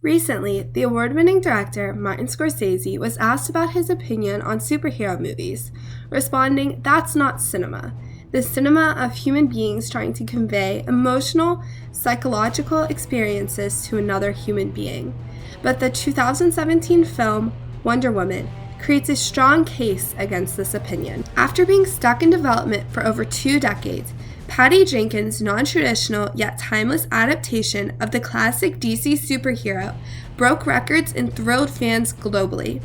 Recently, the award-winning director Martin Scorsese was asked about his opinion on superhero movies, responding, "That's not cinema. The cinema of human beings trying to convey emotional, psychological experiences to another human being." But the 2017 film Wonder Woman creates a strong case against this opinion. After being stuck in development for over 2 decades, Patty Jenkins' non-traditional yet timeless adaptation of the classic DC superhero broke records and thrilled fans globally.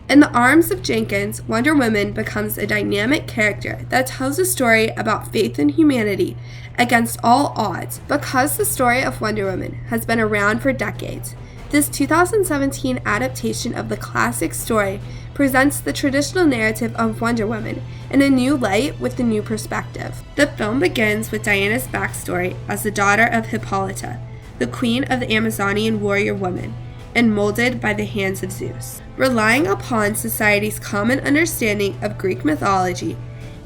In the arms of Jenkins, Wonder Woman becomes a dynamic character that tells a story about faith in humanity against all odds. Because the story of Wonder Woman has been around for decades, this 2017 adaptation of the classic story presents the traditional narrative of Wonder Woman in a new light with a new perspective. The film begins with Diana's backstory as the daughter of Hippolyta, the queen of the Amazonian warrior woman, and molded by the hands of Zeus. Relying upon society's common understanding of Greek mythology,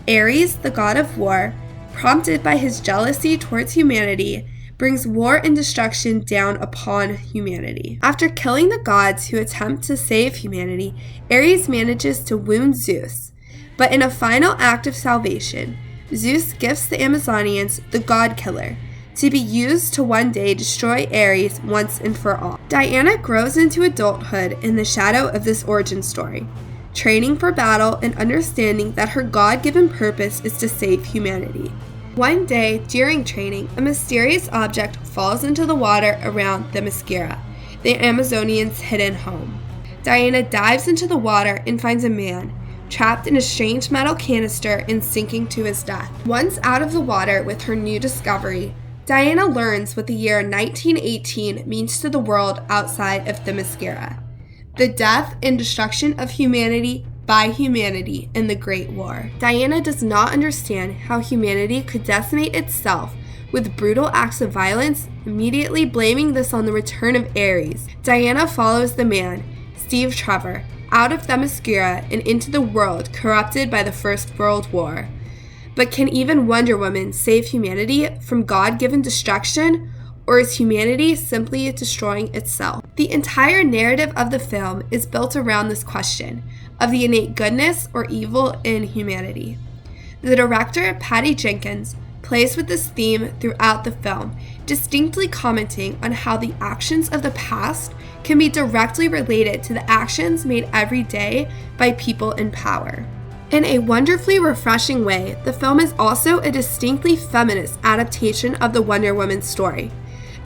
Ares, the god of war, prompted by his jealousy towards humanity, brings war and destruction down upon humanity. After killing the gods who attempt to save humanity, Ares manages to wound Zeus. But in a final act of salvation, Zeus gifts the Amazonians the God Killer, to be used to one day destroy Ares once and for all. Diana grows into adulthood in the shadow of this origin story, training for battle and understanding that her God-given purpose is to save humanity. One day, during training, a mysterious object falls into the water around Themyscira, the Amazonians' hidden home. Diana dives into the water and finds a man, trapped in a strange metal canister and sinking to his death. Once out of the water with her new discovery, Diana learns what the year 1918 means to the world outside of Themyscira: the death and destruction of humanity by humanity in the Great War. Diana does not understand how humanity could decimate itself with brutal acts of violence, immediately blaming this on the return of Ares. Diana follows the man, Steve Trevor, out of Themyscira and into the world corrupted by the First World War. But can even Wonder Woman save humanity from God-given destruction, or is humanity simply destroying itself? The entire narrative of the film is built around this question of the innate goodness or evil in humanity. The director, Patty Jenkins, plays with this theme throughout the film, distinctly commenting on how the actions of the past can be directly related to the actions made every day by people in power. In a wonderfully refreshing way, the film is also a distinctly feminist adaptation of the Wonder Woman story.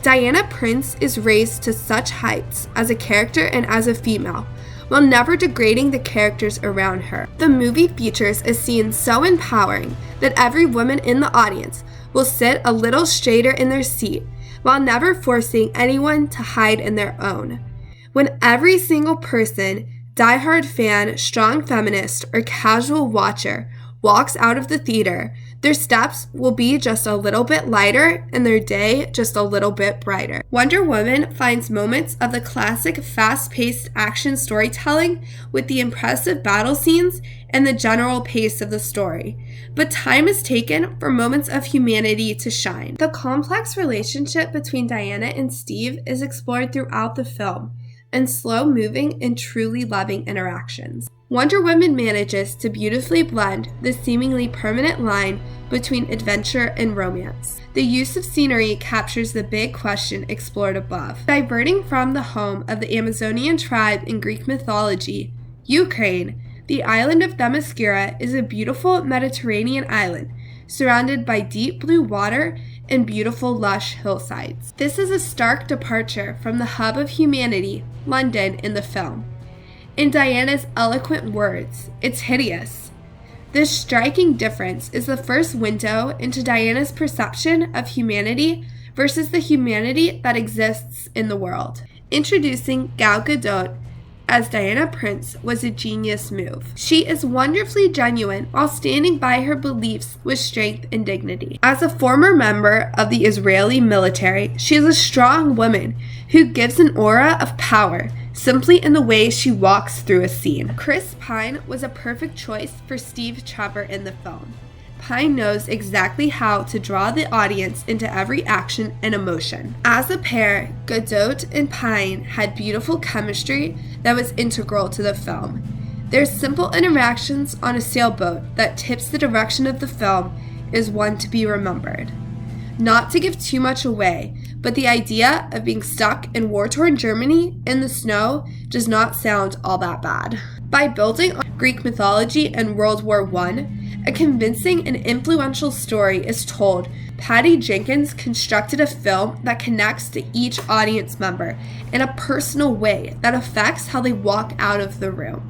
Diana Prince is raised to such heights as a character and as a female, while never degrading the characters around her. The movie features a scene so empowering that every woman in the audience will sit a little straighter in their seat, while never forcing anyone to hide in their own. When every single person, diehard fan, strong feminist, or casual watcher walks out of the theater, their steps will be just a little bit lighter and their day just a little bit brighter. Wonder Woman finds moments of the classic fast-paced action storytelling with the impressive battle scenes and the general pace of the story, but time is taken for moments of humanity to shine. The complex relationship between Diana and Steve is explored throughout the film, in slow-moving and truly loving interactions. Wonder Woman manages to beautifully blend the seemingly permanent line between adventure and romance. The use of scenery captures the big question explored above. Diverting from the home of the Amazonian tribe in Greek mythology, Ukraine, the island of Themyscira is a beautiful Mediterranean island surrounded by deep blue water and beautiful lush hillsides. This is a stark departure from the hub of humanity, London, in the film. In Diana's eloquent words, "It's hideous." This striking difference is the first window into Diana's perception of humanity versus the humanity that exists in the world. Introducing Gal Gadot as Diana Prince was a genius move. She is wonderfully genuine while standing by her beliefs with strength and dignity. As a former member of the Israeli military, she is a strong woman who gives an aura of power simply in the way she walks through a scene. Chris Pine was a perfect choice for Steve Trevor in the film. Pine knows exactly how to draw the audience into every action and emotion. As a pair, Gadot and Pine had beautiful chemistry that was integral to the film. Their simple interactions on a sailboat that tips the direction of the film is one to be remembered. Not to give too much away, but the idea of being stuck in war-torn Germany in the snow does not sound all that bad. By building on Greek mythology and World War I, a convincing and influential story is told. Patty Jenkins constructed a film that connects to each audience member in a personal way that affects how they walk out of the room.